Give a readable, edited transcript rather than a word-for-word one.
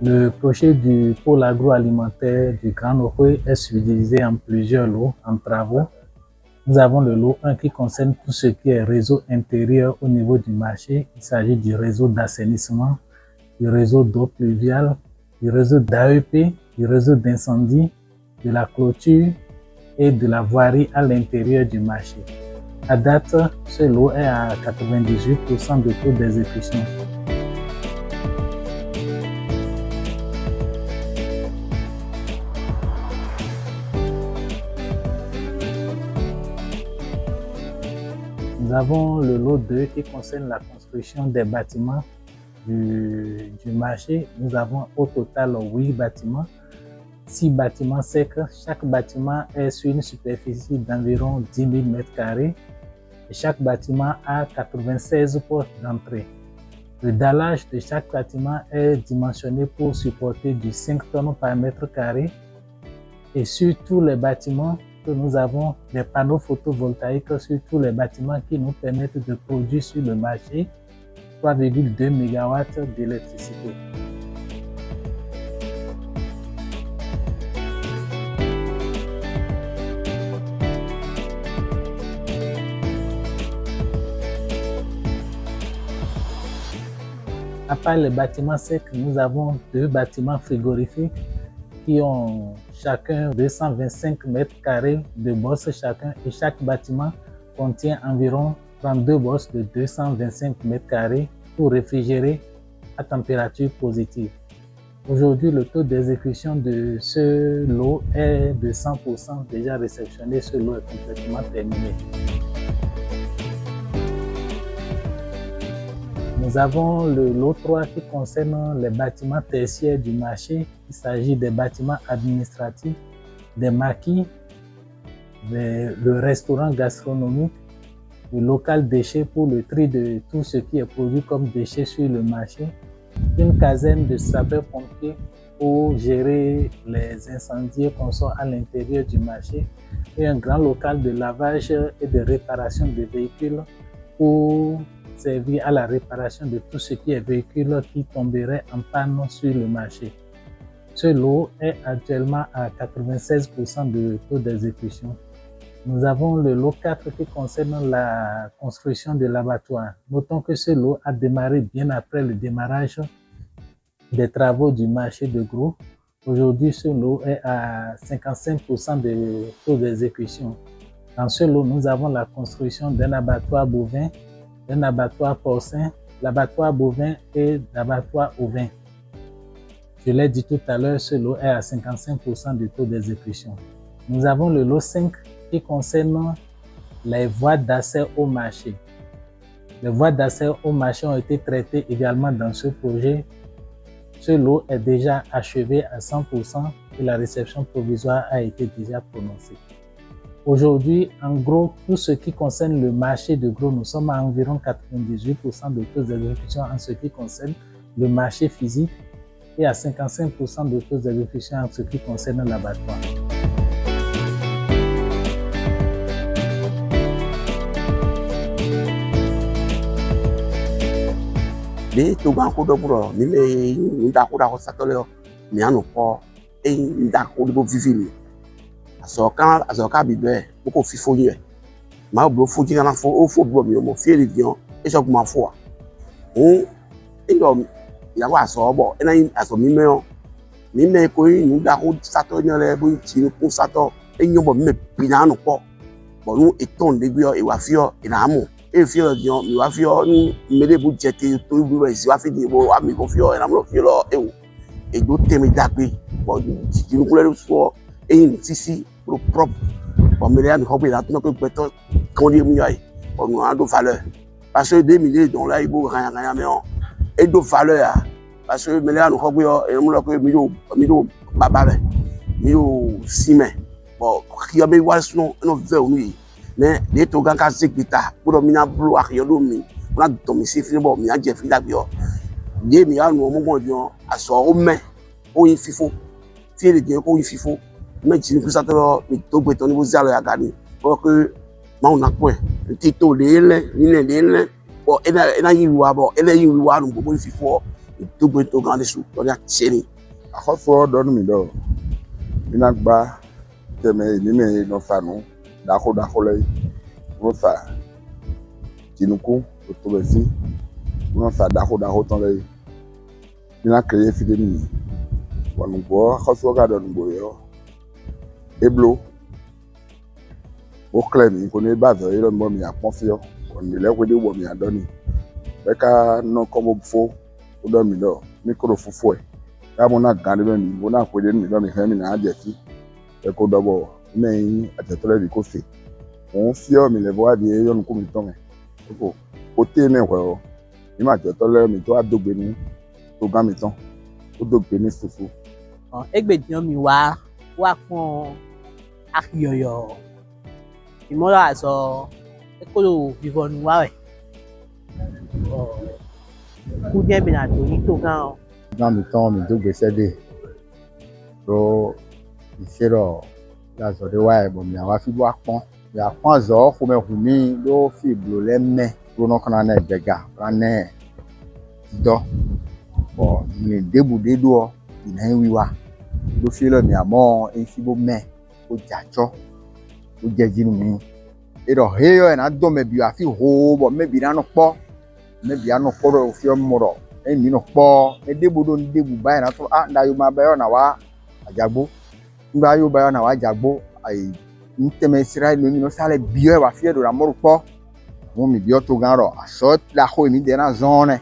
Le projet du pôle agroalimentaire du Grand Nokoué est subdivisé en plusieurs lots en travaux. Nous avons le lot 1 qui concerne tout ce qui est réseau intérieur au niveau du marché. Il s'agit du réseau d'assainissement, du réseau d'eau pluviale, du réseau d'AEP, du réseau d'incendie, de la clôture et de la voirie à l'intérieur du marché. À date, ce lot est à 98% de taux d'exécution. Nous avons le lot 2 qui concerne la construction des bâtiments du marché. Nous avons au total 8 bâtiments, 6 bâtiments secs. Chaque bâtiment est sur une superficie d'environ 10 000 m². Et chaque bâtiment a 96 portes d'entrée. Le dallage de chaque bâtiment est dimensionné pour supporter du 5 tonnes par m². Et sur tous les bâtiments, nous avons des panneaux photovoltaïques sur tous les bâtiments qui nous permettent de produire sur le marché 3,2 MW d'électricité. À part les bâtiments secs, nous avons 2 bâtiments frigorifiques qui ont chacun 225 m² de bosse chacun, et chaque bâtiment contient environ 32 bosses de 225 m² pour réfrigérer à température positive. Aujourd'hui, le taux d'exécution de ce lot est de 100%. Déjà réceptionné, ce lot est complètement terminé. Nous avons le lot 3 qui concerne les bâtiments tertiaires du marché. Il s'agit des bâtiments administratifs, des maquis, le restaurant gastronomique, le local déchets pour le tri de tout ce qui est produit comme déchets sur le marché, une caserne de sapeurs-pompiers pour gérer les incendies qu'on sort à l'intérieur du marché, et un grand local de lavage et de réparation de véhicules pour servir à la réparation de tout ce qui est véhicule qui tomberait en panne sur le marché. Ce lot est actuellement à 96% de taux d'exécution. Nous avons le lot 4 qui concerne la construction de l'abattoir. Notons que ce lot a démarré bien après le démarrage des travaux du marché de gros. Aujourd'hui, ce lot est à 55% de taux d'exécution. Dans ce lot, nous avons la construction d'un abattoir bovin, d'un abattoir porcin, l'abattoir bovin et l'abattoir ovin. Je l'ai dit tout à l'heure, ce lot est à 55% du taux d'exécution. Nous avons le lot 5 qui concerne les voies d'accès au marché. Les voies d'accès au marché ont été traitées également dans ce projet. Ce lot est déjà achevé à 100% et la réception provisoire a été déjà prononcée. Aujourd'hui, en gros, tout ce qui concerne le marché de gros, nous sommes à environ 98% de taux d'exécution en ce qui concerne le marché physique et à 55% de taux d'exécution en ce qui concerne l'abattoir. Les Togan Kodobro, les Ndakura Satoleo, Mianopo, et Ndakuro Vivili. Azoka Bibe, beaucoup Fifoye. Ma blo Fuji à la fois au faux bleu, mon fier lion, et je m'en fous. Et l'homme, il y a un sorbo, et là, il a son numéro. Mime Koi, Ndako Satonel, Bunchi, pour Sato, et nous me pinano po. Bon, nous étons des guillemets et wafio et l'amour. Et fio dion mi wa fio ni mede budget to bi we si wa fi di bo ami ko fio e na mo fio lo e do temi dagbe bo ti nu kule so e yin sisi pro propre bo me le ami hope la tun ko peto kon di mi ai bo no ando valeur parce que 2 millions don là ibo rien mais on et do valeur parce que me le anu hope yo e mo lo ko mi do baba be mi do sime bo ki yo be wa so no ve onu mais les Togan ka zekita pour mina blo akiyolo mi on a domicile fini bo mi a je fi dagbe ye mi anu mo mo dio aso o me o yin fifo ti le dio ko yin fifo me ji ni sato mi to gbe to ni bo zalo ya gani pour que ma on a point ti to le ni le bo ena yin wa bo ele yin wa nu bo yin fifo dogbe to gan de su to ya cheni Akɔfo dɔnu mi dɔ mina gba tɛmɛ ni me no fa no dako le no fa tinuku to be fi no fa dako ton le mina créer fi de mi wonu bo akɔfo ga dɔnu bo yo eblo o claim mi ko ne ba zo ilo mo mi apon fi yo wonu le ko de wo mi adoni be ka no komo fo o dɔ mi dɔ micro fufu e ka mo na gan de mi mo na ko de mi dɔ mi fẹ́ mi na je fi e ko dɔ bo me atetole di ko fi on fi o mi le bo adi yo nu ko mi ton e ko o te me wo mi ma atetole mi to adogbe ni to gan mi ton o dogbe ni fufu Egbediyan mi wá pọn akiyoyo ìmọ̀ra àṣọ ekolo vivonu wa we ku die bi na to ni to gan Dans le temps, je me suis dit, la zone de Waï, bon, il y a fait boire pont. Il y a 3 heures, il faut me remettre, l'eau fibre, les mains, pour nous qu'on a des gars, on a des bon, il y a des bouts de doigts, il y a un wiwa. L'eau fibre, il y a mort, il faut me mettre, au diacho, au diagino. Et donc, il y a un don, mais il y a fait robe, mais il y a un pot, mais il y a un pot au fibre mort. Emi no kpo edebo do ndebu bai na to nda yo ma bayo na wa ajagbo ngba yo bayo na wa ajagbo ai nteme sira no mi no sale bio wa fie do la moro kpo mo mi bio to gan ro aso la ho mi de na zone